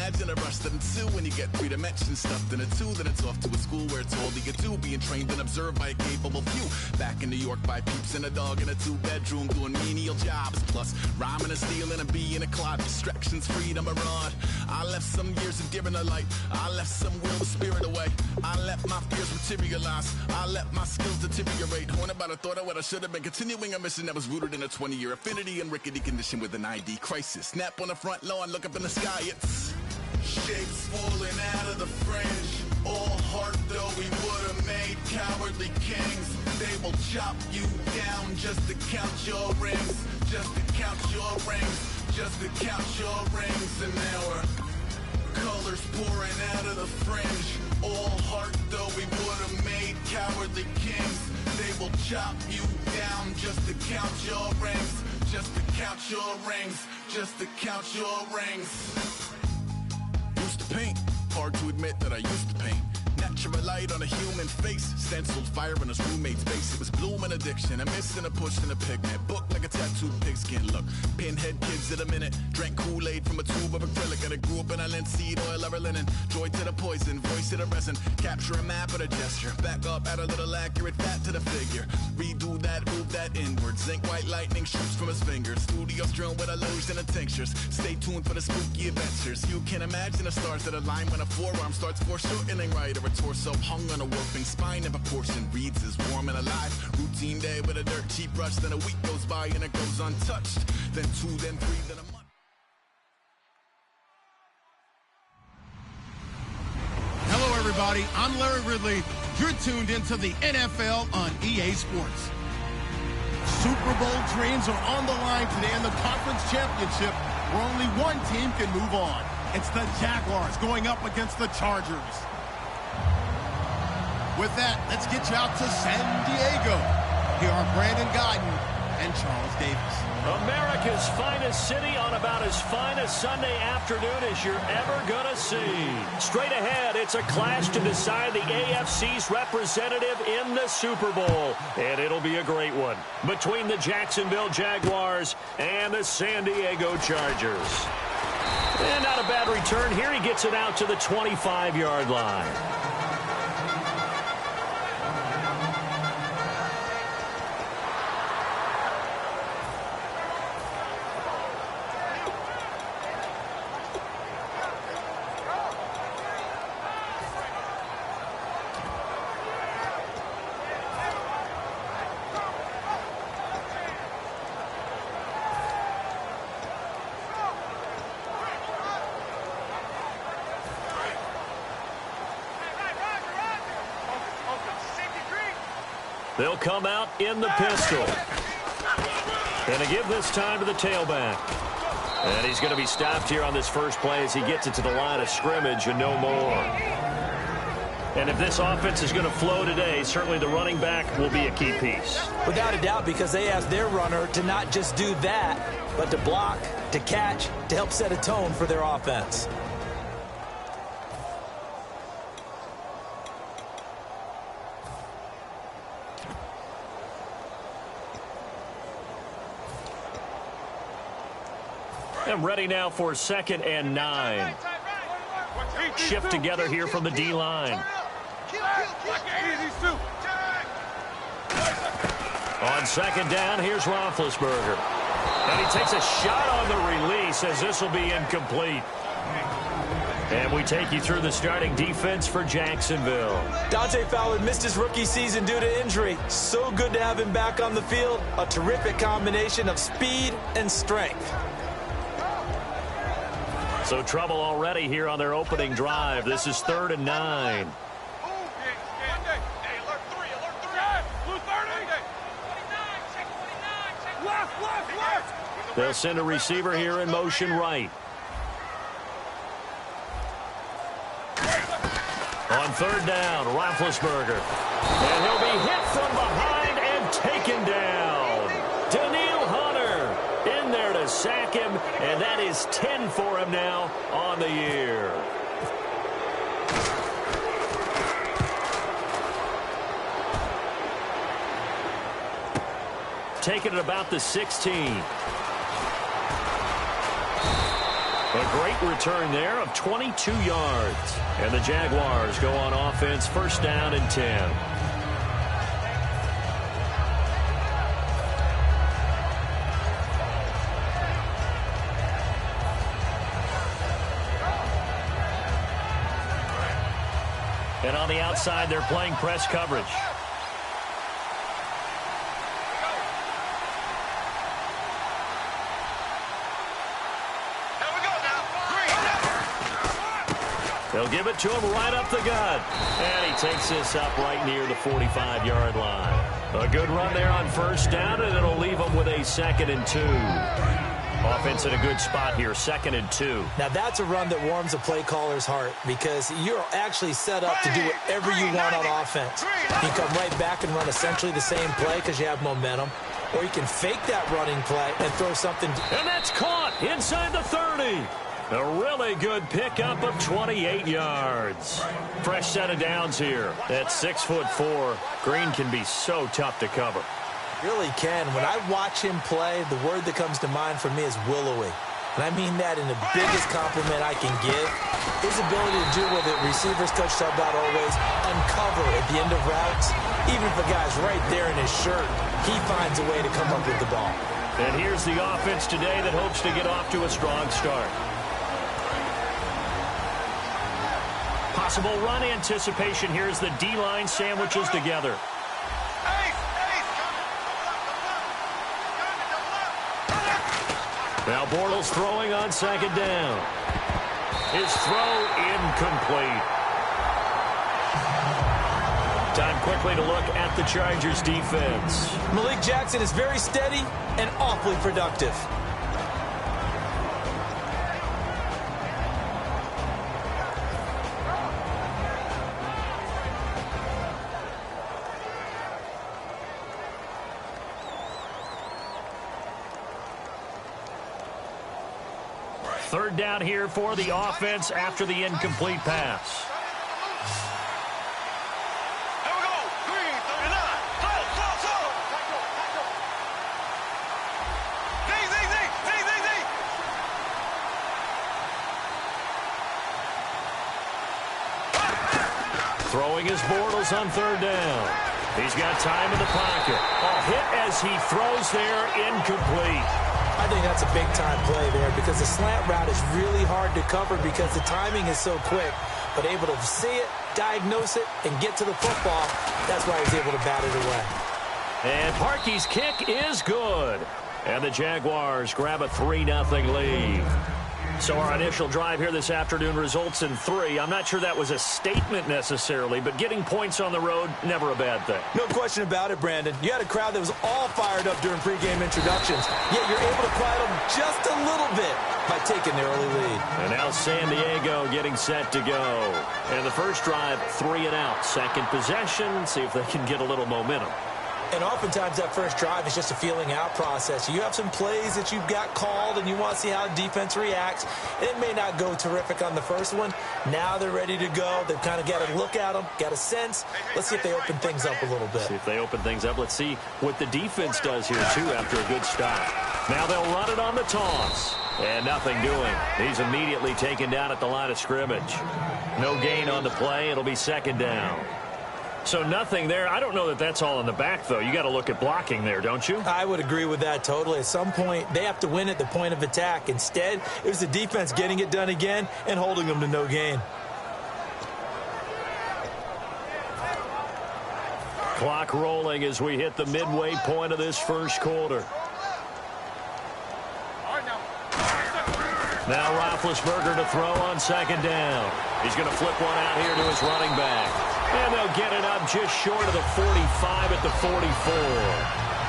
imagine a rush to them two when you get 3 dimensions stuffed in a 2. Then it's off to a school where it's all you do, being trained and observed by a capable few. Back in New York by peeps and a dog in a 2-bedroom doing menial jobs. Plus rhyming and stealing and being a clod. Distractions, freedom, a rod. I left some years of giving a light. I left some will, the spirit away. I let my fears materialize. I let my skills deteriorate. Horn about a thought of what I should have been. Continuing a mission that was rooted in a 20-year affinity and rickety condition with an ID crisis. Snap on the front lawn, look up in the sky, it's shapes falling out of the fringe. All heart though we would have made cowardly kings. They will chop you down just to count your rings. Just to count your rings. Just to count your rings. And now we're colors pouring out of the fringe. All heart though we would have made cowardly kings. They will chop you down just to count your rings. Just to count your rings. Just to count your rings. Used to paint. Hard to admit that I used to paint. Natural light on a human face. Stenciled fire in his roommate's face. It was blooming addiction. A miss and a push and a pigment. Book like a tattooed pigskin look. Pinhead kids in a minute. Drank Kool-Aid from a tube of acrylic. And I grew up in a linseed oil ever linen. Joy to the poison. Voice to the resin. Capture a map of a gesture. Back up, add a little accurate fat to the figure. Redo that, move that inward. Zinc white lightning shoots from his fingers. Studio strewn with a lotion and tinctures. Stay tuned for the spooky adventures. You can imagine the stars that align when a forearm starts foreshortening right. Or a torso hung on a warping spine and proportion reads as warm and alive. Routine day with a dirt cheap brush. Then a week goes by and it goes untouched. Then 2, then 3, then a month. Hello, everybody. I'm Larry Ridley. You're tuned into the NFL on EA Sports. Super Bowl dreams are on the line today in the conference championship where only one team can move on. It's the Jaguars going up against the Chargers. With that, let's get you out to San Diego. Here are Brandon Guyton and Charles Davis. America's finest city on about as fine a Sunday afternoon as you're ever going to see. Straight ahead, it's a clash to decide the AFC's representative in the Super Bowl. And it'll be a great one between the Jacksonville Jaguars and the San Diego Chargers. And not a bad return here. He gets it out to the 25-yard line. They'll come out in the pistol. And to give this time to the tailback. And he's going to be stopped here on this first play as he gets it to the line of scrimmage and no more. And if this offense is going to flow today, certainly the running back will be a key piece. Without a doubt, because they asked their runner to not just do that, but to block, to catch, to help set a tone for their offense. And ready now for 2nd and 9. Shift together here from the D-line. On 2nd down, here's Roethlisberger. And he takes a shot on the release as this will be incomplete. And we take you through the starting defense for Jacksonville. Dante Fowler missed his rookie season due to injury. So good to have him back on the field. A terrific combination of speed and strength. So trouble already here on their opening drive. This is 3rd and 9. They'll send a receiver here in motion right. On 3rd down, Roethlisberger. And he'll be hit from behind and taken down. Daniil Hunter in there to sack him, and that is 10 for him now on the year. Taking it about the 16. A great return there of 22 yards. And the Jaguars go on offense, first down and 10. And on the outside, they're playing press coverage. They'll give it to him right up the gut. And he takes this up right near the 45-yard line. A good run there on first down, and it'll leave him with a 2nd and 2. Offense in a good spot here, 2nd and 2. Now that's a run that warms a play caller's heart because you're actually set up to do whatever you want on offense. You can come right back and run essentially the same play because you have momentum. Or you can fake that running play and throw something. And that's caught inside the 30. A really good pickup of 28 yards. Fresh set of downs here. At 6'4", Green can be so tough to cover. Really can. When I watch him play, the word that comes to mind for me is willowy. And I mean that in the biggest compliment I can give. His ability to do what the receivers coach talked about always, uncover at the end of routes. Even if a guy's right there in his shirt, he finds a way to come up with the ball. And here's the offense today that hopes to get off to a strong start. Possible run anticipation here as the D-line sandwiches together. Now Bortles throwing on 2nd down. His throw incomplete. Time quickly to look at the Chargers defense. Malik Jackson is very steady and awfully productive. Third down here for the offense after the incomplete pass. Here we go. Green, 39. Throwing his Bortles on 3rd down. He's got time in the pocket. A hit as he throws there, incomplete. I think that's a big-time play there because the slant route is really hard to cover because the timing is so quick. But able to see it, diagnose it, and get to the football, that's why he's able to bat it away. And Parkey's kick is good. And the Jaguars grab a 3-0 lead. So our initial drive here this afternoon results in 3. I'm not sure that was a statement necessarily, but getting points on the road, never a bad thing. No question about it, Brandon. You had a crowd that was all fired up during pregame introductions, yet you're able to quiet them just a little bit by taking the early lead. And now San Diego getting set to go. And the first drive, 3 and out. Second possession, see if they can get a little momentum. And oftentimes that first drive is just a feeling out process. You have some plays that you've got called and you want to see how the defense reacts. It may not go terrific on the first one. Now they're ready to go. They've kind of got to look at them, got a sense. Let's see if they open things up a little bit. See if they open things up. Let's see what the defense does here, too, after a good start. Now they'll run it on the toss. And nothing doing. He's immediately taken down at the line of scrimmage. No gain on the play. It'll be 2nd down. So nothing there. I don't know that that's all in the back, though. You got to look at blocking there, don't you? I would agree with that totally. At some point, they have to win at the point of attack. Instead, it was the defense getting it done again and holding them to no gain. Clock rolling as we hit the midway point of this first quarter. Now Roethlisberger to throw on 2nd down. He's going to flip one out here to his running back. And they'll get it up just short of the 45 at the 44.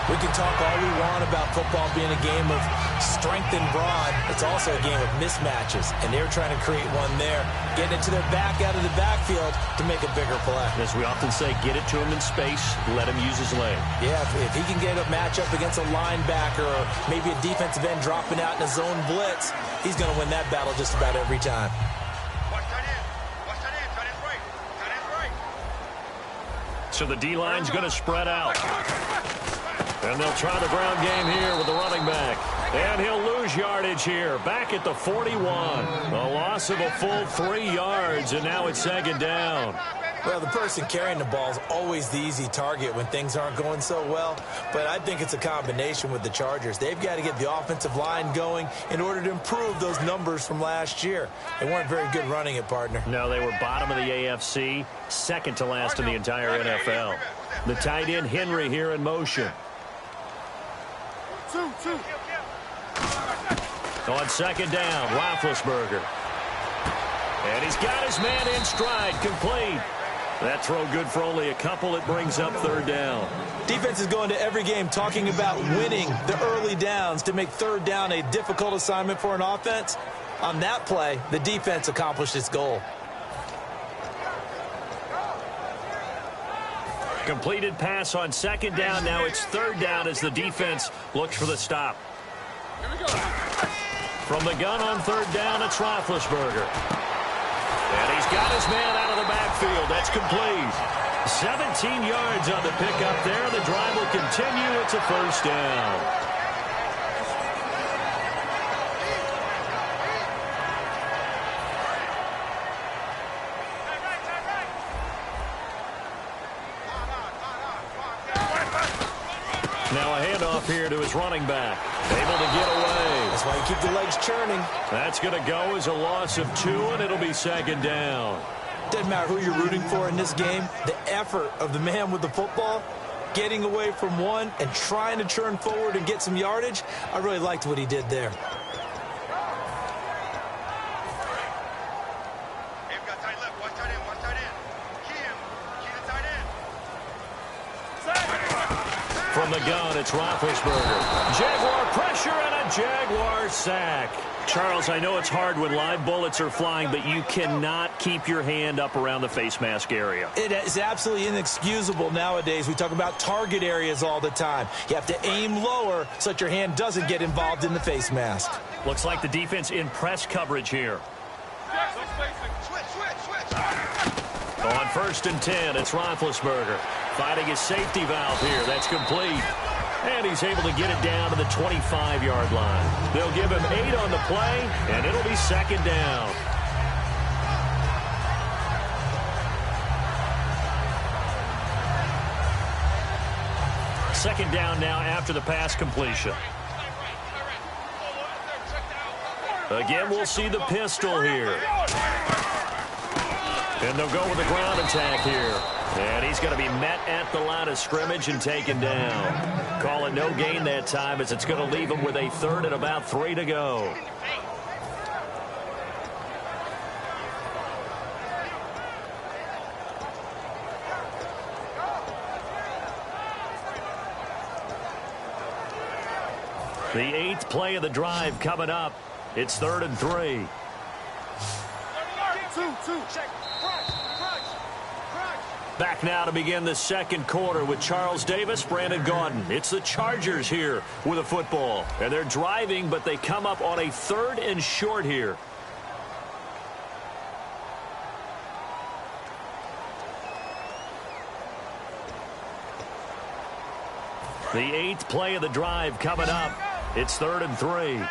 We can talk all we want about football being a game of strength and broad. It's also a game of mismatches, and they're trying to create one there, getting it to their back out of the backfield to make a bigger play. As we often say, get it to him in space, let him use his leg. Yeah, if he can get a matchup against a linebacker or maybe a defensive end dropping out in a zone blitz, he's going to win that battle just about every time. So the D-line's going to spread out. And they'll try the ground game here with the running back. And he'll lose yardage here. Back at the 41. A loss of a full 3 yards, and now it's second down. Well, the person carrying the ball is always the easy target when things aren't going so well. But I think it's a combination with the Chargers. They've got to get the offensive line going in order to improve those numbers from last year. They weren't very good running it, partner. No, they were bottom of the AFC, second to last in the entire NFL. The tight end, Henry, here in motion. On second down, Roethlisberger. And he's got his man in stride, complete. That throw good for only a couple. It brings up third down. Defense is going to every game talking about winning the early downs to make third down a difficult assignment for an offense. On that play, the defense accomplished its goal. Completed pass on second down. Now it's third down as the defense looks for the stop. From the gun on third down, it's Roethlisberger. And he's got his man out of the backfield. That's complete. 17 yards on the pickup there. The drive will continue. It's a first down. Now a handoff here to his running back. Able to get away. That's why you keep the legs churning. That's going to go as a loss of 2, and it'll be second down. Doesn't matter who you're rooting for in this game. The effort of the man with the football, getting away from one and trying to churn forward and get some yardage, I really liked what he did there. From the gun, it's Roethlisberger. Jaguar pressure and a Jaguar sack. Charles, I know it's hard when live bullets are flying, but you cannot keep your hand up around the face mask area. It is absolutely inexcusable nowadays. We talk about target areas all the time. You have to aim lower so that your hand doesn't get involved in the face mask. Looks like the defense in press coverage here. On first and 10, it's Roethlisberger. Fighting his safety valve here. That's complete. And he's able to get it down to the 25-yard line. They'll give him 8 on the play, and it'll be second down. Second down now after the pass completion. Again, we'll see the pistol here. And they'll go with the ground attack here. And he's going to be met at the line of scrimmage and taken down. Call it no gain that time as it's going to leave him with a third and about 3 to go. The 8th play of the drive coming up. It's 3rd and 3. Back now to begin the second quarter with Charles Davis, Brandon Gaudin. It's the Chargers here with a football. And they're driving, but they come up on a 3rd and short here. The 8th play of the drive coming up. It's 3rd and 3.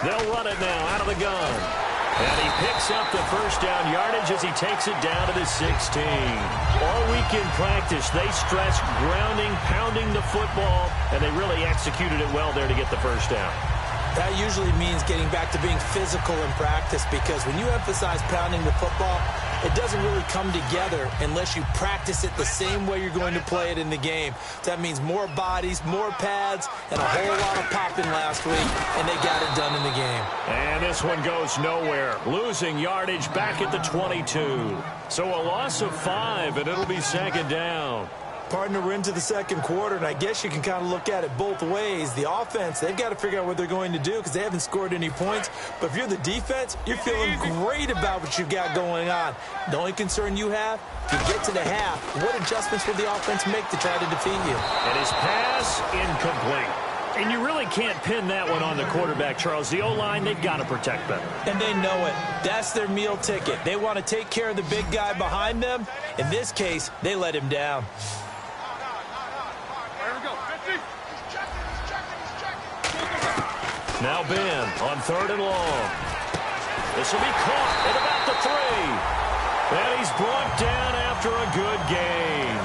They'll run it now out of the gun. And he picks up the first down yardage as he takes it down to the 16. All week in practice, they stressed grounding, pounding the football, and they really executed it well there to get the first down. That usually means getting back to being physical in practice, because when you emphasize pounding the football, it doesn't really come together unless you practice it the same way you're going to play it in the game. So that means more bodies, more pads, and a whole lot of popping last week, and they got it done in the game. And this one goes nowhere. Losing yardage back at the 22. So a loss of 5, and it'll be second down. Partner, we're into the second quarter, and I guess you can kind of look at it both ways. The offense, they've got to figure out what they're going to do because they haven't scored any points. But if you're the defense, you're feeling great about what you've got going on. The only concern you have, if you get to the half, what adjustments will the offense make to try to defeat you? And his pass incomplete. And you really can't pin that one on the quarterback, Charles. The O-line, they've got to protect them. And they know it. That's their meal ticket. They want to take care of the big guy behind them. In this case, they let him down. Now Ben on 3rd and long. This will be caught at about the 3. And he's brought down after a good game.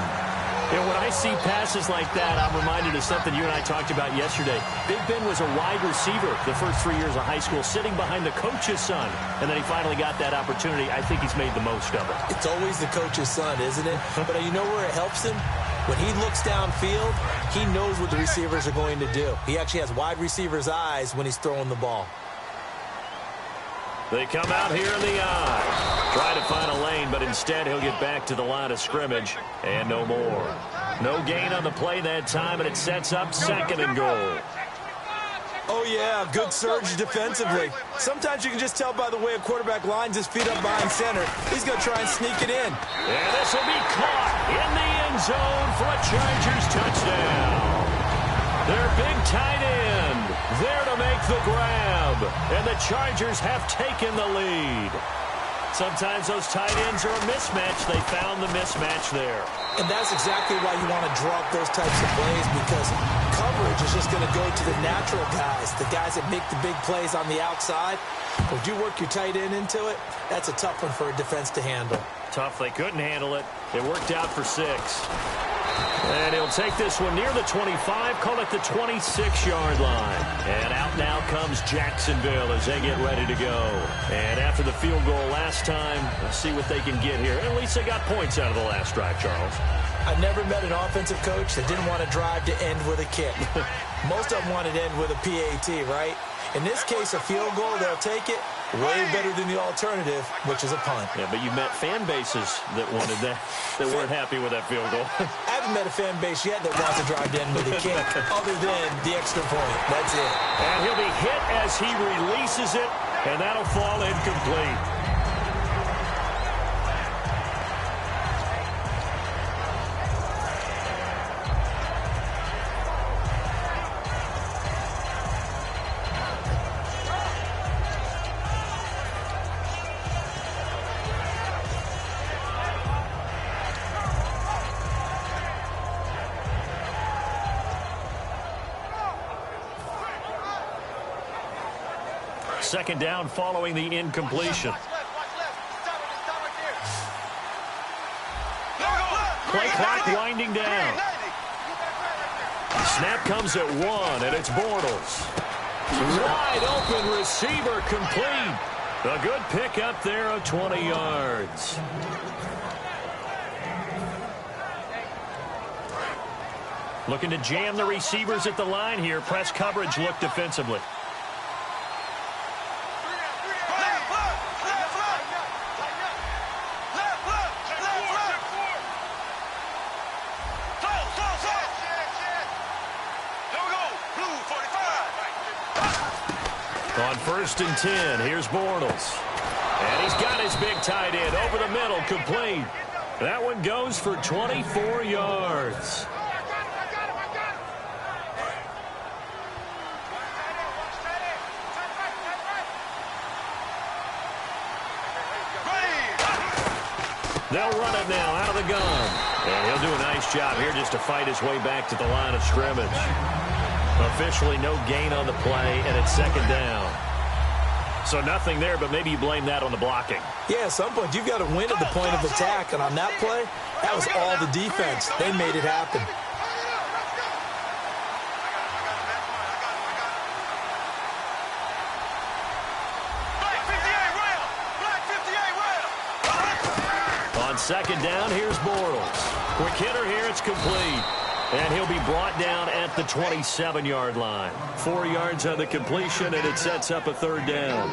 You know, when I see passes like that, I'm reminded of something you and I talked about yesterday. Big Ben was a wide receiver the first 3 years of high school, sitting behind the coach's son. And then he finally got that opportunity. I think he's made the most of it. It's always the coach's son, isn't it? But you know where it helps him? When he looks downfield, he knows what the receivers are going to do. He actually has wide receivers' eyes when he's throwing the ball. They come out here in the eye. Try to find a lane, but instead he'll get back to the line of scrimmage. And no more. No gain on the play that time, and it sets up 2nd and goal. Oh, yeah, good surge defensively. Sometimes you can just tell by the way a quarterback lines his feet up behind center. He's going to try and sneak it in. And this will be caught in the end zone for a Chargers touchdown. Their big tight end there to make the grab. And the Chargers have taken the lead. Sometimes those tight ends are a mismatch. They found the mismatch there. And that's exactly why you want to draw up those types of plays, because coverage is just going to go to the natural guys, the guys that make the big plays on the outside. If you work your tight end into it, that's a tough one for a defense to handle. Tough. They couldn't handle it. It worked out for 6. And he'll take this one near the 25, call it the 26-yard line. And out now comes Jacksonville as they get ready to go. And after the field goal last time, let's see what they can get here. At least they got points out of the last drive, Charles. I've never met an offensive coach that didn't want to drive to end with a kick. Most of them wanted to end with a PAT, right? In this case, a field goal, they'll take it. Way better than the alternative, which is a punt. Yeah, but you met fan bases that wanted that, that weren't happy with that field goal. I haven't met a fan base yet that wants to drive in with a kick, other than the extra point. That's it. And he'll be hit as he releases it, and that'll fall incomplete. Second down following the incompletion. Play clock winding down. Snap comes at 1, and it's Bortles. Wide open receiver complete. A good pick up there of 20 yards. Looking to jam the receivers at the line here. Press coverage look defensively. On 1st and 10, here's Bortles. And he's got his big tight end over the middle, complete. That one goes for 24 yards. They'll run it now out of the gun. And he'll do a nice job here just to fight his way back to the line of scrimmage. Officially no gain on the play, and it's 2nd down. So nothing there, but maybe you blame that on the blocking. Yeah, at some point you've got to win at the point of attack, and on that play, that was all the defense. They made it happen. On 2nd down, here's Bortles. Quick hitter here, it's complete. And he'll be brought down at the 27-yard line. 4 yards on the completion, and it sets up a 3rd down.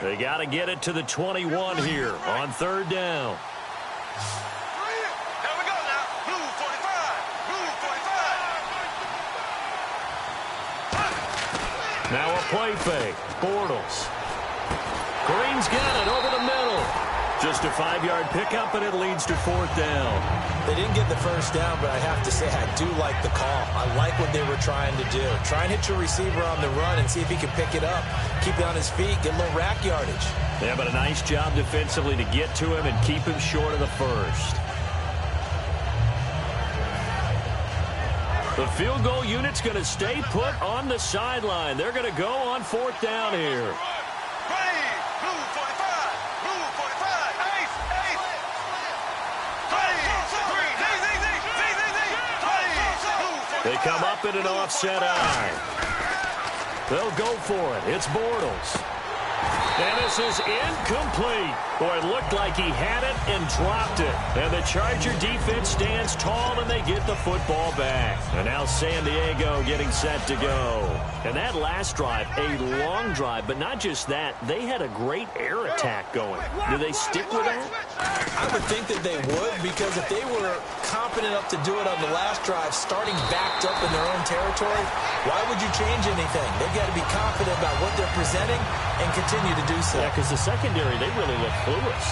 They got to get it to the 21 here on 3rd down. Here we go now. Blue 45. Blue 45. Now a play fake. Bortles. Green's got it over the middle. Just a 5-yard pickup, and it leads to 4th down. They didn't get the 1st down, but I have to say I do like the call. I like what they were trying to do. Try and hit your receiver on the run and see if he can pick it up. Keep it on his feet, get a little rack yardage. Yeah, but a nice job defensively to get to him and keep him short of the 1st. The field goal unit's going to stay put on the sideline. They're going to go on 4th down here. They come up in an offset eye. They'll go for it. It's Bortles. And this is incomplete. Boy, it looked like he had it and dropped it. And the Charger defense stands tall and they get the football back. And now San Diego getting set to go. And that last drive, a long drive, but not just that. They had a great air attack going. Do they stick with that? I would think that they would, because if they were confident enough to do it on the last drive, starting backed up in their own territory, why would you change anything? They've got to be confident about what they're presenting and continue to do so. Yeah, because the secondary, they really look clueless.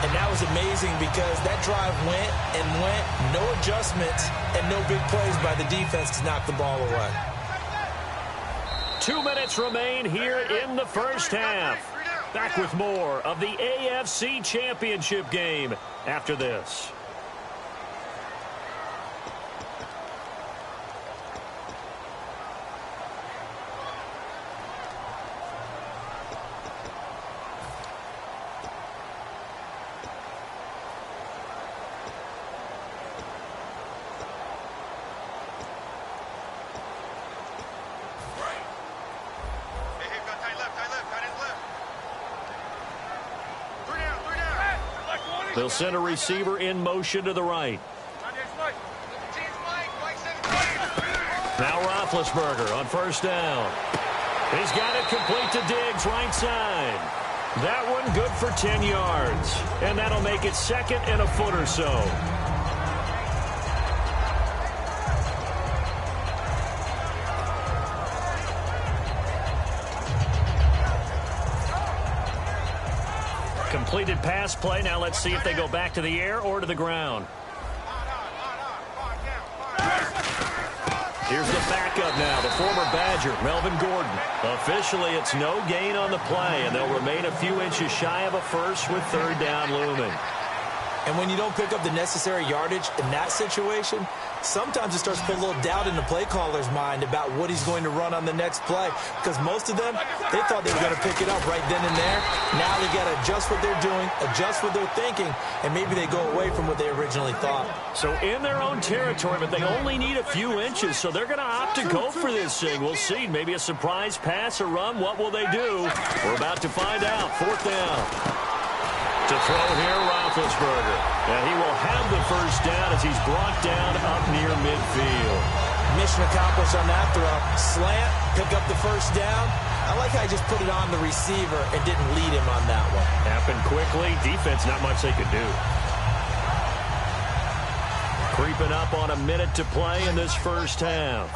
And that was amazing because that drive went and went, no adjustments, and no big plays by the defense to knock the ball away. 2 minutes remain here in the first half. Back with more of the AFC Championship game after this. They'll send a receiver in motion to the right. Now Roethlisberger on 1st down. He's got it complete to Diggs, right side. That one good for 10 yards. And that'll make it 2nd and a foot or so. Completed pass play. Now let's see if they go back to the air or to the ground. Here's the backup now, the former Badger, Melvin Gordon. Officially, it's no gain on the play, and they'll remain a few inches shy of a first with 3rd down looming. And when you don't pick up the necessary yardage in that situation, sometimes it starts to put a little doubt in the play caller's mind about what he's going to run on the next play. Because most of them, they thought they were going to pick it up right then and there. Now they got to adjust what they're doing, adjust what they're thinking, and maybe they go away from what they originally thought. So in their own territory, but they only need a few inches, so they're going to opt to go for this thing. We'll see. Maybe a surprise pass or run. What will they do? We're about to find out. 4th down. To throw here, Roethlisberger. And he will have the 1st down as he's brought down up near midfield. Mission accomplished on that throw. Slant, pick up the 1st down. I like how he just put it on the receiver and didn't lead him on that one. Happened quickly. Defense, not much they could do. Creeping up on a minute to play in this first half.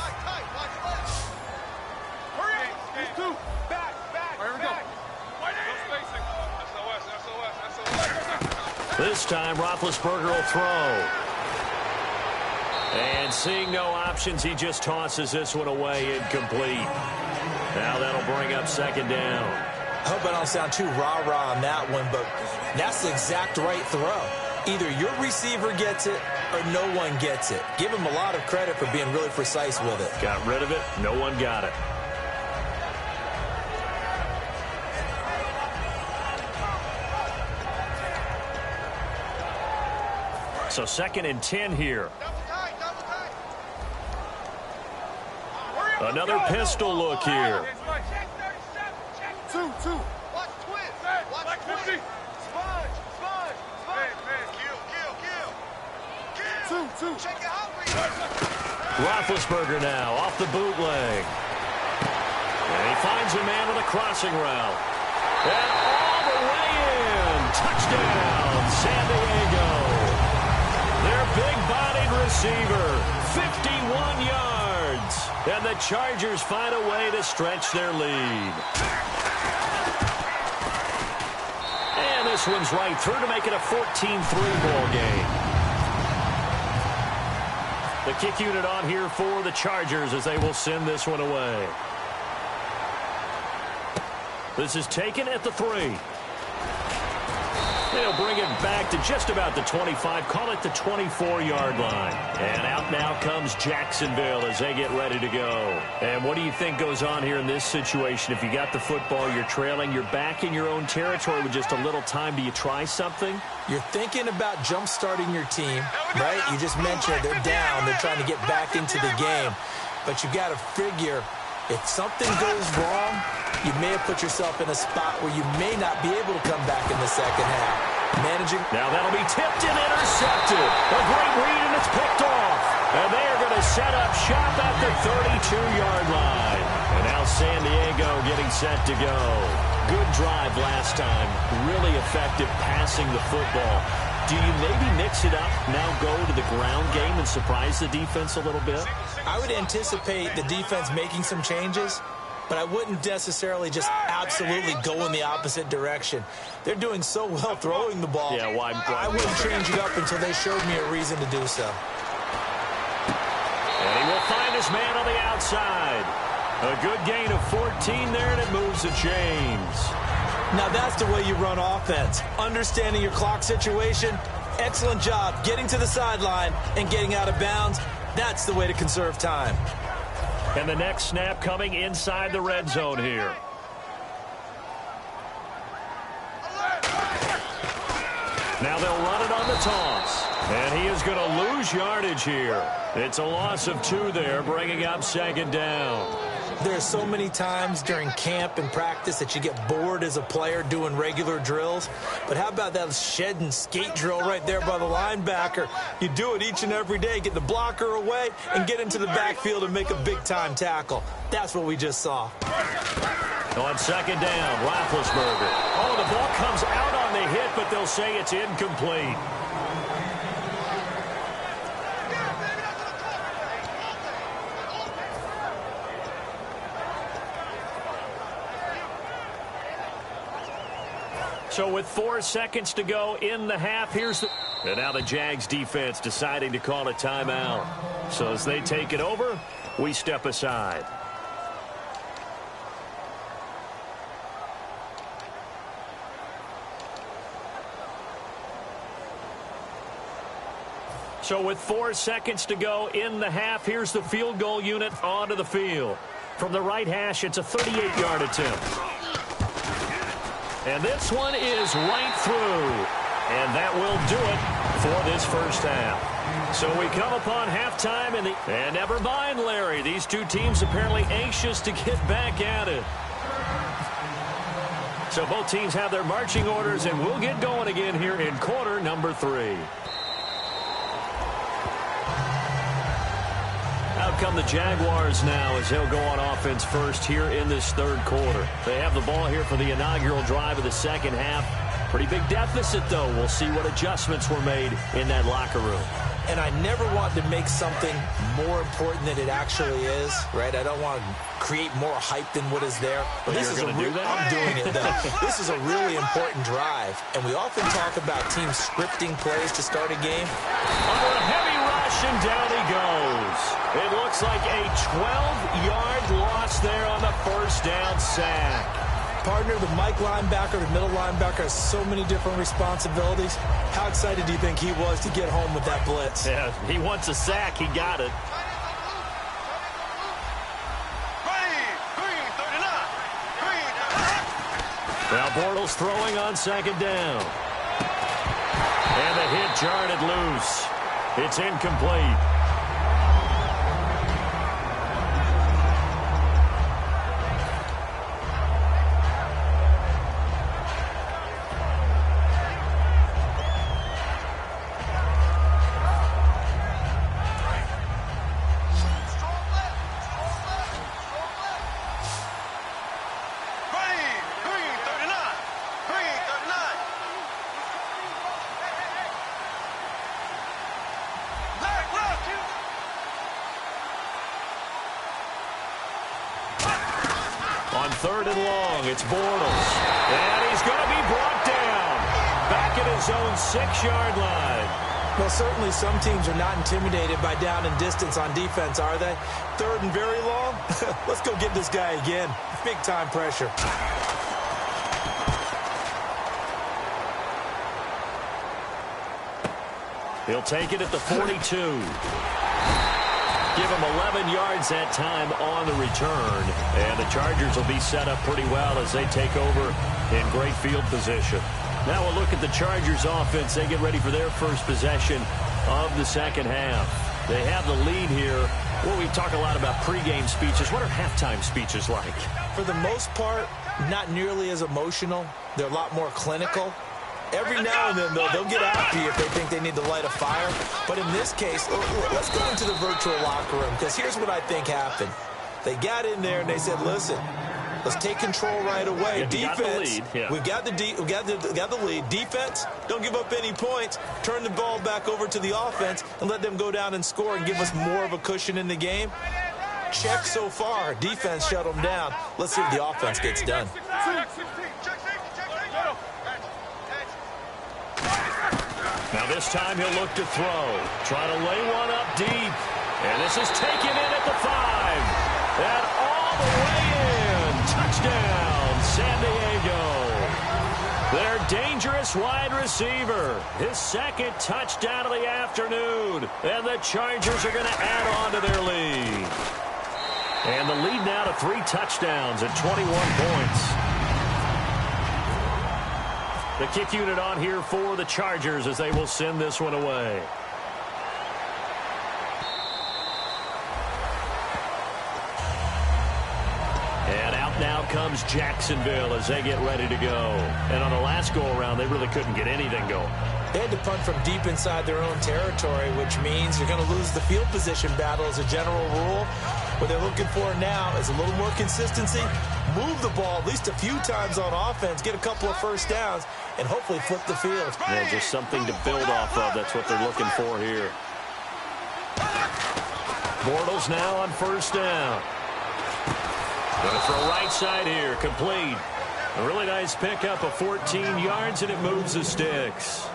This time, Roethlisberger will throw. And seeing no options, he just tosses this one away incomplete. Now that'll bring up 2nd down. I hope I don't sound too rah-rah on that one, but that's the exact right throw. Either your receiver gets it or no one gets it. Give him a lot of credit for being really precise with it. Got rid of it. No one got it. So 2nd and 10 here. Another pistol look here. 2. Watch twist. Watch twist. Kill. Check it out. Roethlisberger now off the bootleg. And he finds a man with a crossing route. And all the way in. Touchdown, San Diego. Their big-bodied receiver, 51 yards. And the Chargers find a way to stretch their lead. And this one's right through to make it a 14-3 ball game. The kick unit on here for the Chargers as they will send this one away. This is taken at the 3. They'll bring it back to just about the 25, call it the 24-yard line. And out now comes Jacksonville as they get ready to go. And what do you think goes on here in this situation? If you got the football, you're trailing, you're back in your own territory with just a little time. Do you try something? You're thinking about jump-starting your team, right? You just mentioned they're down. They're trying to get back into the game. But you got to figure if something goes wrong, you may have put yourself in a spot where you may not be able to come back in the second half. Now that'll be tipped and intercepted. A great read, and it's picked off. And they are going to set up shop at the 32-yard line. And now San Diego getting set to go. Good drive last time. Really effective passing the football. Do you maybe mix it up, now go to the ground game and surprise the defense a little bit? I would anticipate the defense making some changes, but I wouldn't necessarily just absolutely go in the opposite direction. They're doing so well throwing the ball. Yeah, why I wouldn't change it up until they showed me a reason to do so. And he will find his man on the outside. A good gain of 14 there, and it moves the chains. Now that's the way you run offense. Understanding your clock situation. Excellent job getting to the sideline and getting out of bounds. That's the way to conserve time. And the next snap coming inside the red zone here. Now they'll run it on the toss. And he is going to lose yardage here. It's a loss of 2 there, bringing up second down. There are so many times during camp and practice that you get bored as a player doing regular drills. But how about that shed and skate drill right there by the linebacker? You do it each and every day. Get the blocker away and get into the backfield and make a big-time tackle. That's what we just saw. On second down, Roethlisberger. Oh, the ball comes out on the hit, but they'll say it's incomplete. So with 4 seconds to go in the half, and now the Jags defense deciding to call a timeout. So as they take it over, we step aside. So with 4 seconds to go in the half, here's the field goal unit onto the field. From the right hash, it's a 38-yard attempt. And this one is right through. And that will do it for this first half. So we come upon halftime. And never mind, Larry. These two teams apparently anxious to get back at it. So both teams have their marching orders, and we'll get going again here in quarter number 3. Out come the Jaguars now as they'll go on offense first here in this third quarter. They have the ball here for the inaugural drive of the second half. Pretty big deficit, though. We'll see what adjustments were made in that locker room. And I never want to make something more important than it actually is, right? I don't want to create more hype than what is there. But this is I'm doing it, though. This is a really important drive. And we often talk about teams scripting plays to start a game. Under a heavy rush, and down he goes. It looks like a 12-yard loss there on the first down sack. Partner, the Mike linebacker, the middle linebacker has so many different responsibilities. How excited do you think he was to get home with that blitz? Yeah, he wants a sack. He got it. Now Bortles throwing on second down. And the hit jarred it loose. It's incomplete. On third and long, it's Bortles. And he's going to be brought down. Back at his own 6-yard line. Well, certainly some teams are not intimidated by down and distance on defense, are they? Third and very long? Let's go get this guy again. Big-time pressure. He'll take it at the 42. Give him 11 yards that time on the return. And the Chargers will be set up pretty well as they take over in great field position. Now we'll look at the Chargers offense. They get ready for their first possession of the second half. They have the lead here. Well, we talk a lot about pregame speeches. What are halftime speeches like? For the most part, not nearly as emotional. They're a lot more clinical. Every now and then, though, they'll get after you if they think they need to light a fire. But in this case, let's go into the virtual locker room, because here's what I think happened. They got in there and they said, listen, let's take control right away. Yeah, defense, we've got the lead. Defense, don't give up any points. Turn the ball back over to the offense and let them go down and score and give us more of a cushion in the game. Check so far. Defense shut them down. Let's see if the offense gets done. Now this time he'll look to throw. Try to lay one up deep. And this is taken in at the 5. And all the way in. Touchdown, San Diego. Their dangerous wide receiver. His second touchdown of the afternoon. And the Chargers are going to add on to their lead. And the lead now to 3 touchdowns at 21 points. The kick unit on here for the Chargers as they will send this one away. And out now comes Jacksonville as they get ready to go. And on the last go-around, they really couldn't get anything going. They had to punt from deep inside their own territory, which means you're going to lose the field position battle as a general rule. What they're looking for now is a little more consistency, move the ball at least a few times on offense, get a couple of first downs, and hopefully flip the field. Yeah, just something to build off of. That's what they're looking for here. Bortles now on first down. Going to throw right side here, complete. A really nice pickup of 14 yards, and it moves the sticks.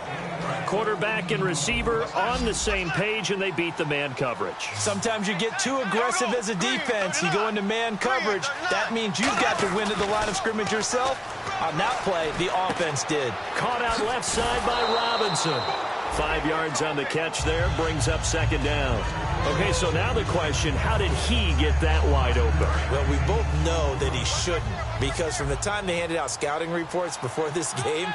Quarterback and receiver on the same page, and they beat the man coverage. Sometimes you get too aggressive as a defense. You go into man coverage. That means you've got to win at the line of scrimmage yourself. On that play, the offense did. Caught out left side by Robinson. 5 yards on the catch there, brings up second down. Okay, so now the question, how did he get that wide open? Well, we both know that he shouldn't, because from the time they handed out scouting reports before this game,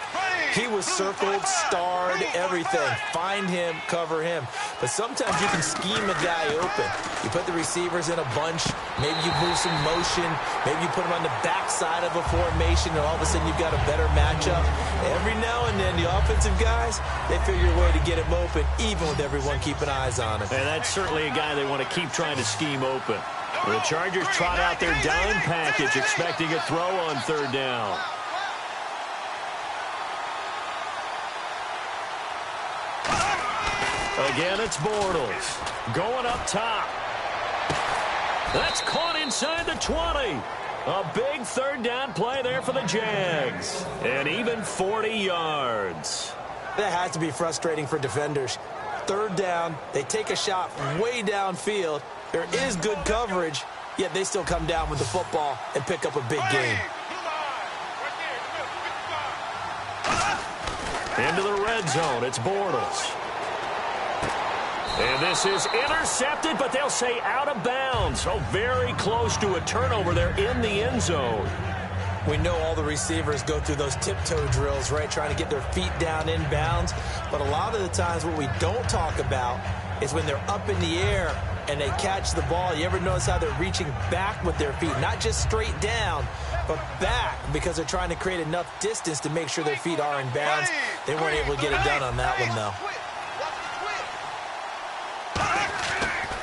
he was circled, starred, everything. Find him, cover him. But sometimes you can scheme a guy open. You put the receivers in a bunch. Maybe you move some motion. Maybe you put them on the backside of a formation, and all of a sudden you've got a better matchup. Every now and then, the offensive guys, they figure a way to get him open, even with everyone keeping eyes on him. And that's certainly a guy they want to keep trying to scheme open. The Chargers trot out their dime package, expecting a throw on third down. Again, it's Bortles. Going up top. That's caught inside the 20. A big third down play there for the Jags. And even 40 yards. That has to be frustrating for defenders. Third down, they take a shot way downfield. There is good coverage, yet they still come down with the football and pick up a big gain. Into the red zone, it's Bortles. And this is intercepted, but they'll say out of bounds. Oh, very close to a turnover there in the end zone. We know all the receivers go through those tiptoe drills, right, trying to get their feet down in bounds. But a lot of the times what we don't talk about is when they're up in the air and they catch the ball. You ever notice how they're reaching back with their feet? Not just straight down, but back, because they're trying to create enough distance to make sure their feet are in bounds. They weren't able to get it done on that one, though.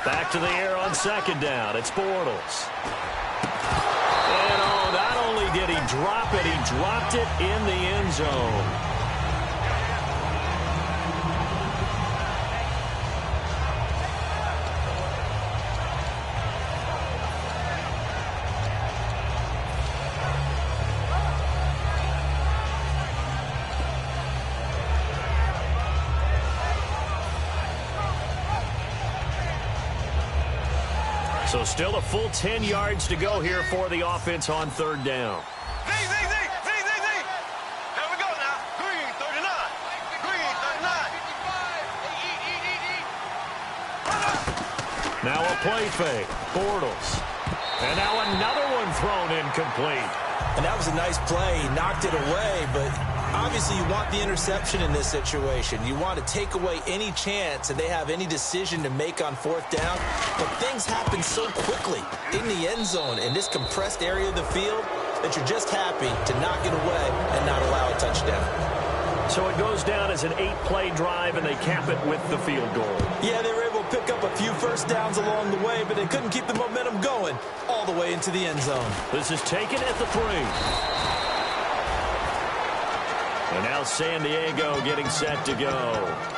Back to the air on second down. It's Bortles. And oh, not only did he drop it, he dropped it in the end zone. So still a full 10 yards to go here for the offense on third down. Z. Here we go now. Green 39. Green 39. Now a play fake. Bortles. And now another one thrown incomplete. And that was a nice play. He knocked it away, but obviously you want the interception in this situation. You want to take away any chance that they have any decision to make on fourth down. But things happen so quickly in the end zone in this compressed area of the field that you're just happy to knock it away and not allow a touchdown. So it goes down as an 8-play drive, and they cap it with the field goal. Yeah, they were able to pick up a few first downs along the way, but they couldn't keep the momentum going all the way into the end zone. This is taken at the 3. And now San Diego getting set to go.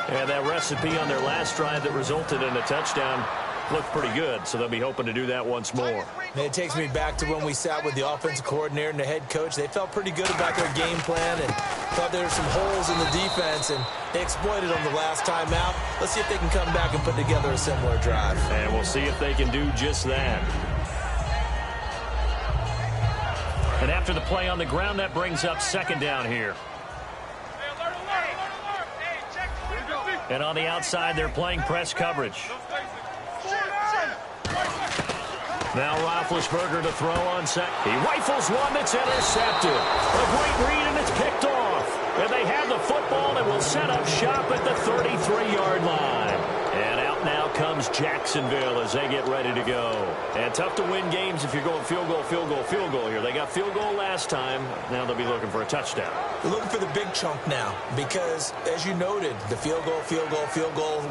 And that recipe on their last drive that resulted in a touchdown looked pretty good, so they'll be hoping to do that once more. It takes me back to when we sat with the offensive coordinator and the head coach. They felt pretty good about their game plan and thought there were some holes in the defense, and they exploited them the last time out. Let's see if they can come back and put together a similar drive. And we'll see if they can do just that. And after the play on the ground, that brings up second down here. And on the outside, they're playing press coverage. Now Roethlisberger to throw on set. He rifles one that's intercepted. A great read, and it's picked off. And they have the football and will set up shop at the 33-yard line. And out now comes Jacksonville as they get ready to go. And tough to win games if you're going field goal, field goal, field goal here. They got field goal last time. Now they'll be looking for a touchdown. They're looking for the big chunk now because, as you noted, the field goal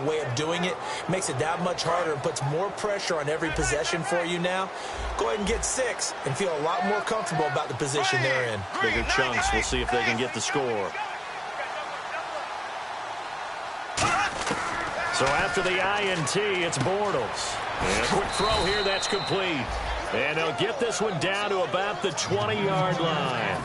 way of doing it makes it that much harder and puts more pressure on every possession for you now. Go ahead and get 6 and feel a lot more comfortable about the position they're in. Bigger chunks. We'll see if they can get the score. So after the INT, it's Bortles. And a quick throw here, that's complete. And they'll get this one down to about the 20-yard line.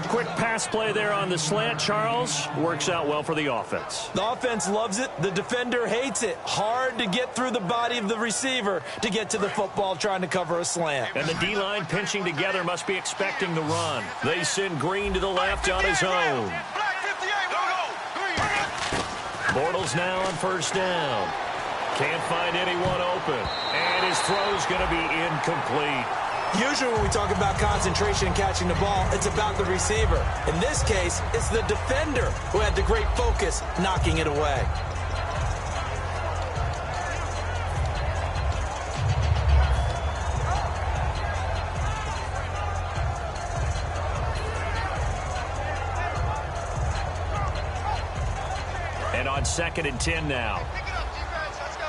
Quick pass play there on the slant, Charles. Works out well for the offense. The offense loves it. The defender hates it. Hard to get through the body of the receiver to get to the football trying to cover a slant. And the D-line pinching together must be expecting the run. They send Green to the left on his own. Bortles now on first down. Can't find anyone open. And his throw's going to be incomplete. Usually when we talk about concentration and catching the ball, it's about the receiver. In this case, it's the defender who had the great focus knocking it away. And on 2nd and 10 now. Pick it up, defense. Let's go.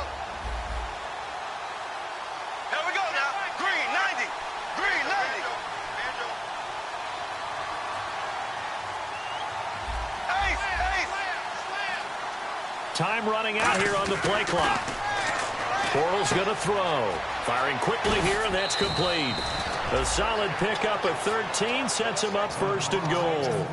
Here we go now. Green, 90. Green, 90. Ace. Time running out here on the play clock. Bortles going to throw. Firing quickly here, and that's complete. A solid pickup of 13 sets him up 1st and goal.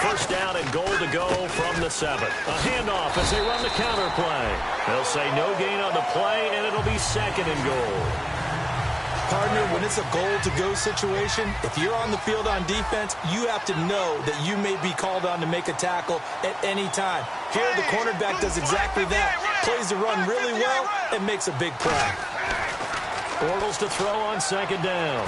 First down and goal to go from the 7. A handoff as they run the counter play. They'll say no gain on the play, and it'll be 2nd and goal. Partner, when it's a goal-to-go situation, if you're on the field on defense, you have to know that you may be called on to make a tackle at any time. Here, the cornerback does exactly that. Plays the run really well and makes a big play. Bortles to throw on 2nd down.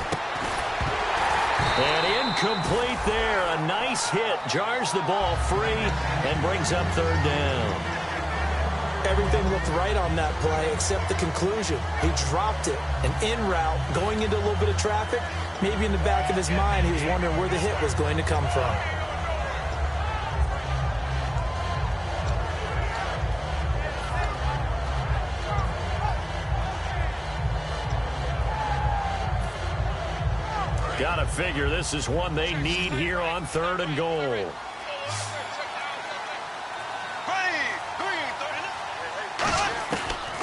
And incomplete there. A nice hit. Jars the ball free and brings up 3rd down. Everything looked right on that play except the conclusion. He dropped it. An in route going into a little bit of traffic. Maybe in the back of his mind he was wondering where the hit was going to come from. Gotta figure this is one they need here on 3rd and goal.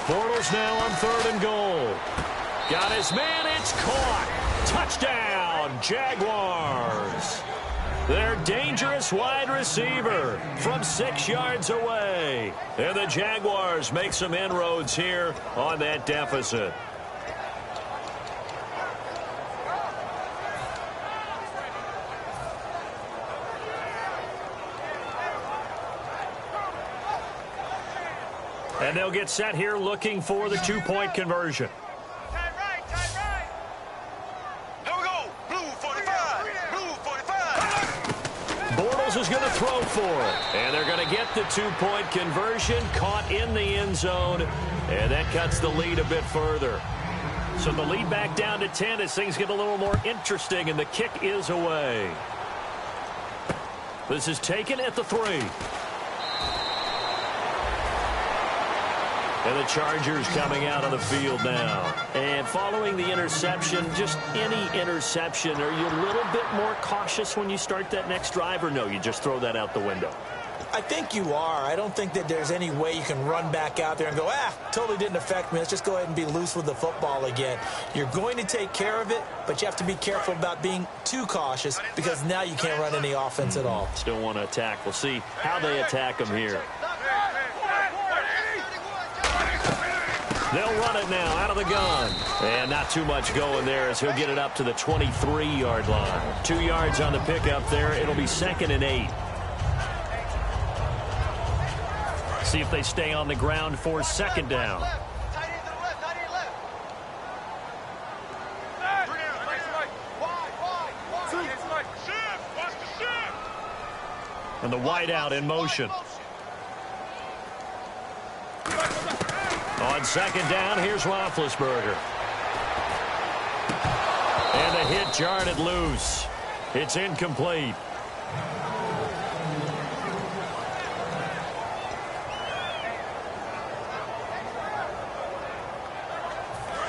Bortles now on 3rd and goal. Got his man, it's caught. Touchdown, Jaguars. Their dangerous wide receiver from 6 yards away. And the Jaguars make some inroads here on that deficit. And they'll get set here looking for the two-point conversion. Tight right. Here we go. Blue 45. Blue 45. Bortles is going to throw for it. And they're going to get the two-point conversion, caught in the end zone. And that cuts the lead a bit further. So the lead back down to 10 as things get a little more interesting, and the kick is away. This is taken at the 3. And the Chargers coming out on the field now. And following the interception, just any interception, are you a little bit more cautious when you start that next drive, or no, you just throw that out the window? I think you are. I don't think that there's any way you can run back out there and go, totally didn't affect me. Let's just go ahead and be loose with the football again. You're going to take care of it, but you have to be careful about being too cautious because now you can't run any offense at all. Still want to attack. We'll see how they attack them here. They'll run it now out of the gun. And not too much going there as he'll get it up to the 23-yard line. 2 yards on the pickup there. It'll be 2nd and 8. See if they stay on the ground for 2nd down. And the wideout in motion. On 2nd down, here's Roethlisberger. And the hit jarred it loose. It's incomplete.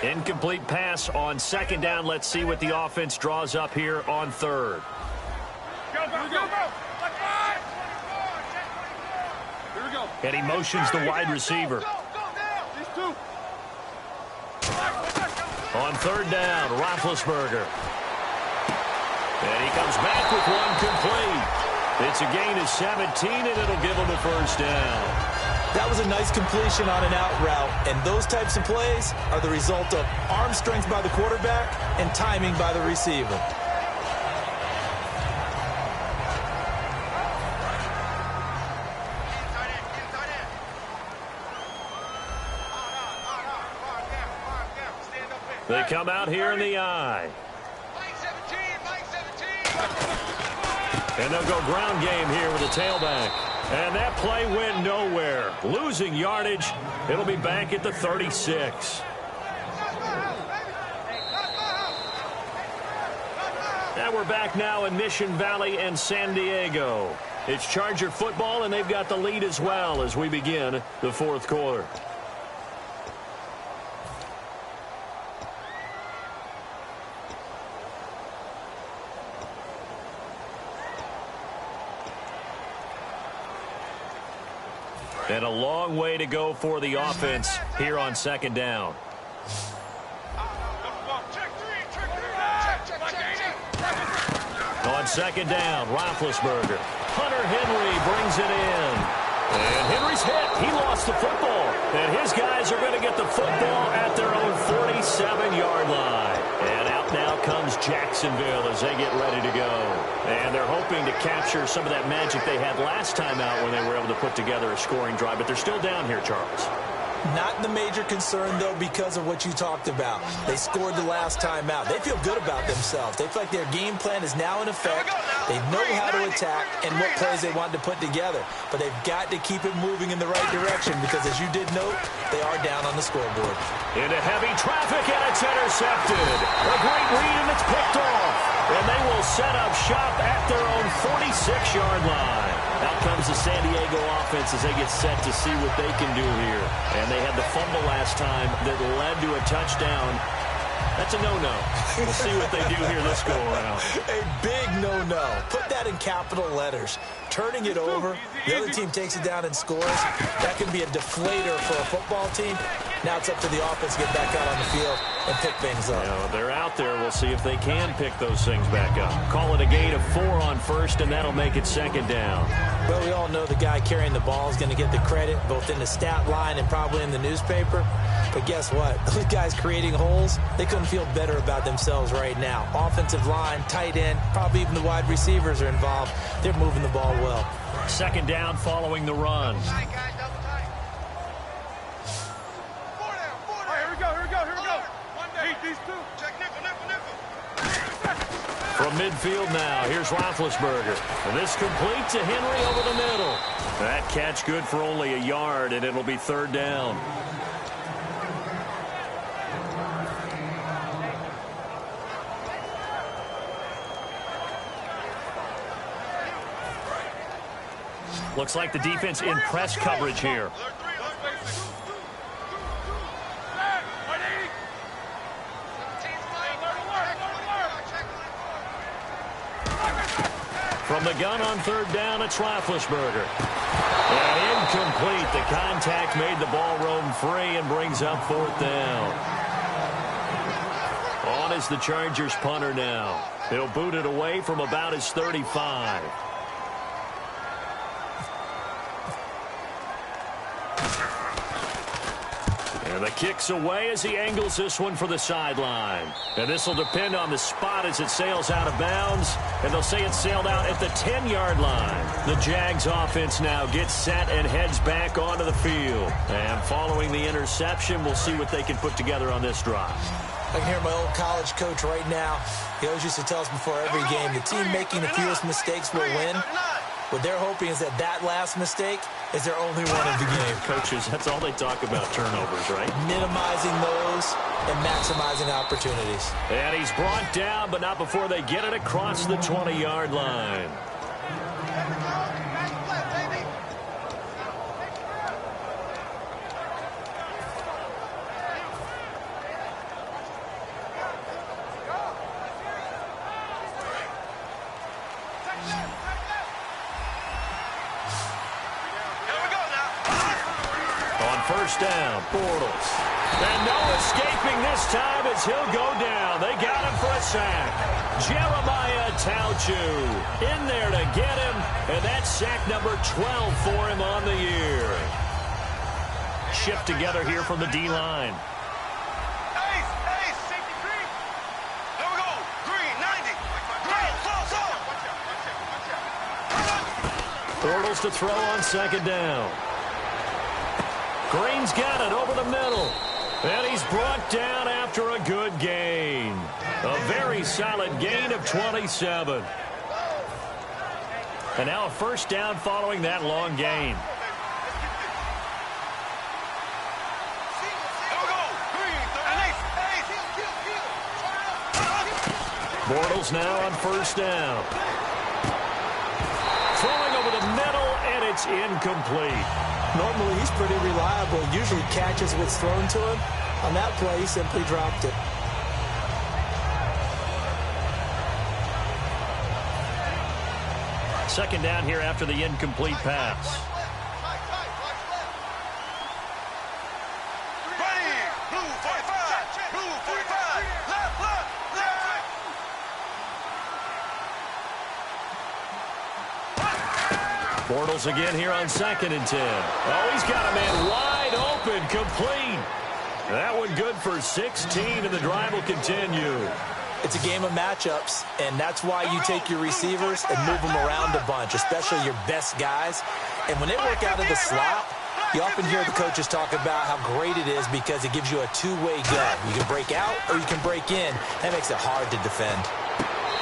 Incomplete pass on 2nd down. Let's see what the offense draws up here on 3rd. And he motions the wide receiver. On 3rd down, Roethlisberger. And he comes back with one complete. It's a gain of 17, and it'll give him the 1st down. That was a nice completion on an out route, and those types of plays are the result of arm strength by the quarterback and timing by the receiver. They come out here in the eye. And they'll go ground game here with the tailback. And that play went nowhere. Losing yardage. It'll be back at the 36. And we're back now in Mission Valley and San Diego. It's Charger football, and they've got the lead as well as we begin the 4th quarter. And a long way to go for the offense here on 2nd down. On 2nd down, Roethlisberger. Hunter Henry brings it in. And Henry's hit. He lost the football. And his guys are going to get the football at their own 47-yard line. And out now comes Jacksonville as they get ready to go. And they're hoping to capture some of that magic they had last time out when they were able to put together a scoring drive. But they're still down here, Charles. Not the major concern, though, because of what you talked about. They scored the last time out. They feel good about themselves. They feel like their game plan is now in effect. They know how to attack and what plays they want to put together. But they've got to keep it moving in the right direction because, as you did note, they are down on the scoreboard. Into heavy traffic, and it's intercepted. A great read, and it's picked off. And they will set up shop at their own 46-yard line. Out comes the San Diego offense as they get set to see what they can do here. And they had the fumble last time that led to a touchdown. That's a no-no. We'll see what they do here this go-around. A big no-no. Put that in capital letters. Turning it over, the other team takes it down and scores. That can be a deflator for a football team. Now it's up to the offense to get back out on the field and pick things up. They're out there. We'll see if they can pick those things back up. Call it a gain of 4 on 1st, and that'll make it 2nd down. Well, we all know the guy carrying the ball is going to get the credit, both in the stat line and probably in the newspaper. But guess what? Those guys creating holes, they couldn't feel better about themselves right now. Offensive line, tight end, probably even the wide receivers are involved. They're moving the ball well. 2nd down following the run. From midfield now, here's Roethlisberger. And this complete to Henry over the middle. That catch good for only a yard, and it'll be third down. Looks like the defense in press coverage here. From the gun on third down, it's Roethlisberger. And incomplete. The contact made the ball roam free and brings up fourth down. On is the Chargers punter now. They'll boot it away from about his 35. And the kick's away as he angles this one for the sideline. And this will depend on the spot as it sails out of bounds. And they'll say it sailed out at the 10-yard line. The Jags offense now gets set and heads back onto the field. And following the interception, we'll see what they can put together on this drive. I can hear my old college coach right now. He always used to tell us before every game, the team making the fewest mistakes will win. What they're hoping is that that last mistake is their only one of the game. Coaches, that's all they talk about, turnovers, right? Minimizing those and maximizing opportunities. And he's brought down, but not before they get it across the 20-yard line. First down, Bortles. And no escaping this time as he'll go down. They got him for a sack. Jeremiah Tauchu in there to get him, and that's sack number 12 for him on the year. Shift together here from the D-line. Bortles to throw on second down. Green's got it over the middle. And he's brought down after a good gain. A very solid gain of 27. And now a first down following that long gain. Bortles now on first down. Throwing over the middle, and it's incomplete. Normally, he's pretty reliable. Usually catches what's thrown to him. On that play, he simply dropped it. Second down here after the incomplete pass. Bortles again here on 2nd and 10. Oh, he's got a man wide open, complete. That one good for 16, and the drive will continue. It's a game of matchups, and that's why you take your receivers and move them around a bunch, especially your best guys. And when they work out of the slot, you often hear the coaches talk about how great it is because it gives you a two-way go. You can break out or you can break in. That makes it hard to defend.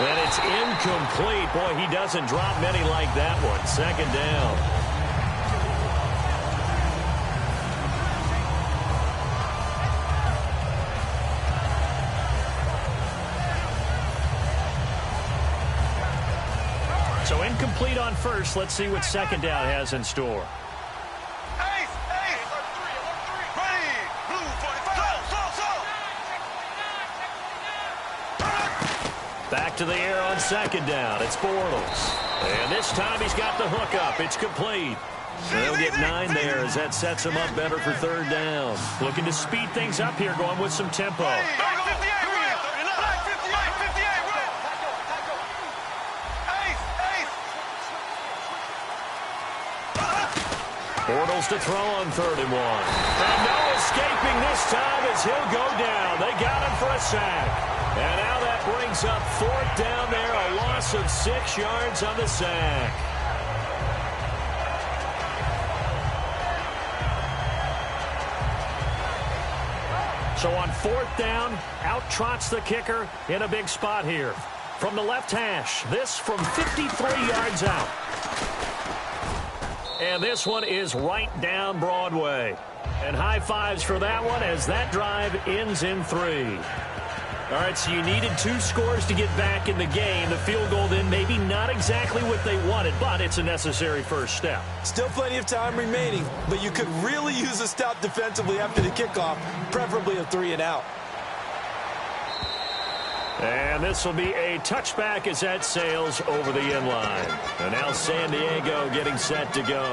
And it's incomplete. Boy, he doesn't drop many like that one. Second down. So incomplete on first. Let's see what second down has in store. Back to the air on second down. It's Bortles. And this time he's got the hook up. It's complete. They'll get 9 there as that sets him up better for third down. Looking to speed things up here, going with some tempo. Bortles to throw on 3rd and 1. And no escaping this time as he'll go down. They got him for a sack. And now that brings up 4th down there, a loss of 6 yards on the sack. So on 4th down, out trots the kicker in a big spot here. From the left hash, this from 53 yards out. And this one is right down Broadway. And high fives for that one as that drive ends in 3. All right, so you needed 2 scores to get back in the game. The field goal then maybe not exactly what they wanted, but it's a necessary first step. Still plenty of time remaining, but you could really use a stop defensively after the kickoff, preferably a 3 and out. And this will be a touchback as that sails over the end line. And now San Diego getting set to go.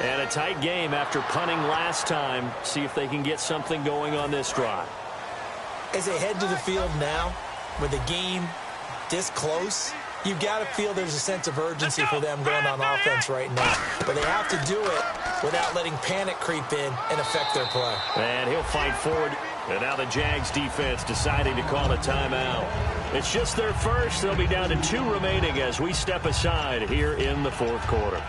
And a tight game after punting last time. See if they can get something going on this drive. As they head to the field now, with the game this close, you've got to feel there's a sense of urgency for them going on offense right now. But they have to do it without letting panic creep in and affect their play. And he'll fight forward. And now the Jags defense deciding to call a timeout. It's just their first. They'll be down to 2 remaining as we step aside here in the 4th quarter.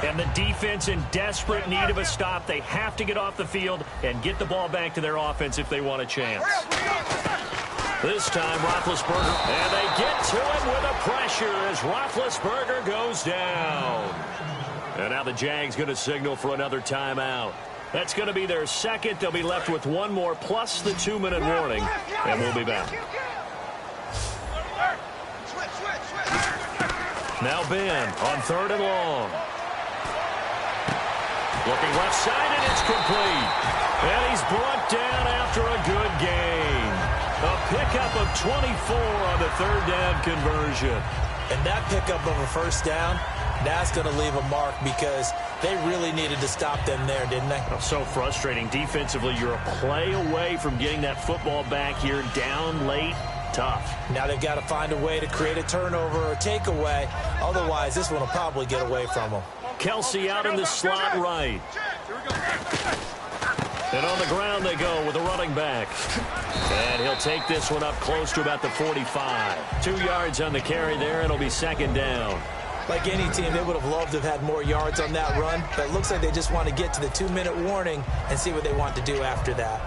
And the defense in desperate need of a stop. They have to get off the field and get the ball back to their offense if they want a chance. This time, Roethlisberger, and they get to it with a pressure as Roethlisberger goes down. And now the Jags going to signal for another timeout. That's going to be their second. They'll be left with 1 more plus the 2-minute warning, and we'll be back. Now Ben on 3rd and long. Looking left side, and it's complete. And he's brought down after a good gain. A pickup of 24 on the 3rd down conversion. And that pickup of a first down, that's going to leave a mark because they really needed to stop them there, didn't they? Oh, so frustrating. Defensively, you're a play away from getting that football back here down late. Tough. Now they've got to find a way to create a turnover or takeaway. Otherwise, this one will probably get away from them. Kelsey out in the slot right. And on the ground they go with a running back. And he'll take this one up close to about the 45. 2 yards on the carry there. It'll be 2nd down. Like any team, they would have loved to have had more yards on that run. But it looks like they just want to get to the 2-minute warning and see what they want to do after that.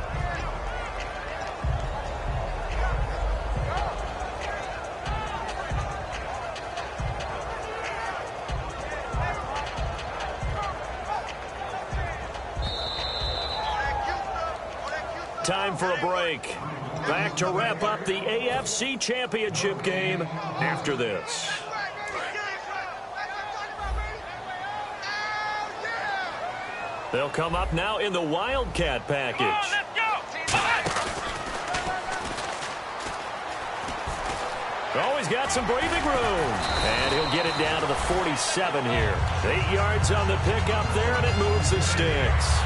Time for a break. Back to wrap up the AFC Championship game after this. They'll come up now in the Wildcat package. Always got some breathing room. And he'll get it down to the 47 here. 8 yards on the pickup there, and it moves the sticks.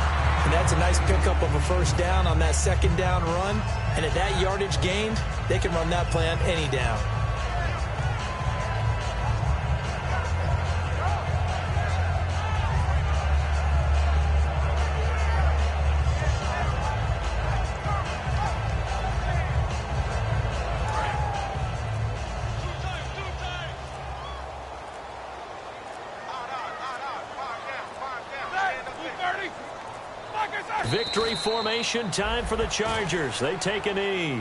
And that's a nice pickup of a first down on that 2nd down run. And at that yardage gained, they can run that play on any down. Victory formation, time for the Chargers. They take a knee.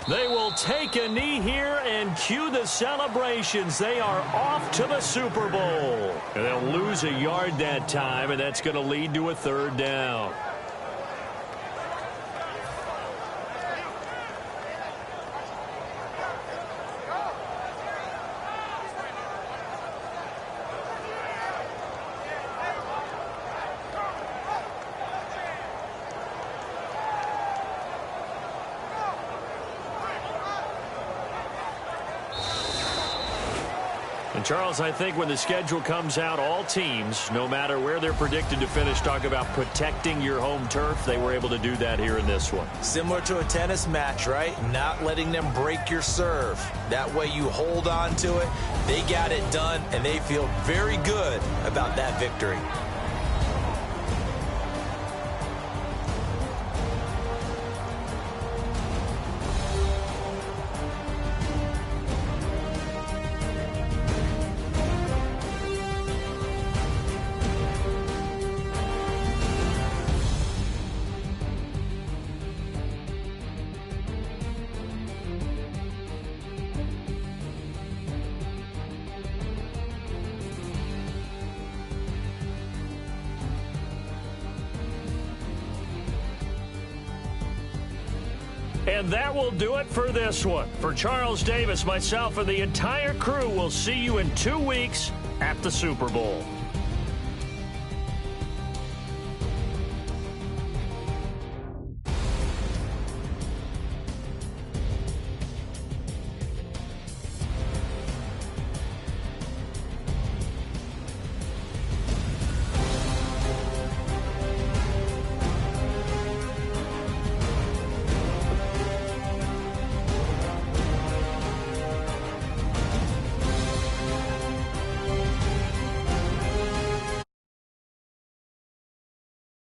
They will take a knee here and cue the celebrations. They are off to the Super Bowl. And they'll lose a yard that time, and that's going to lead to a 3rd down. Charles, I think when the schedule comes out, all teams, no matter where they're predicted to finish, talk about protecting your home turf. They were able to do that here in this one. Similar to a tennis match, right? Not letting them break your serve. That way you hold on to it. They got it done, and they feel very good about that victory. And that will do it for this one. For Charles Davis, myself, and the entire crew, we'll see you in 2 weeks at the Super Bowl.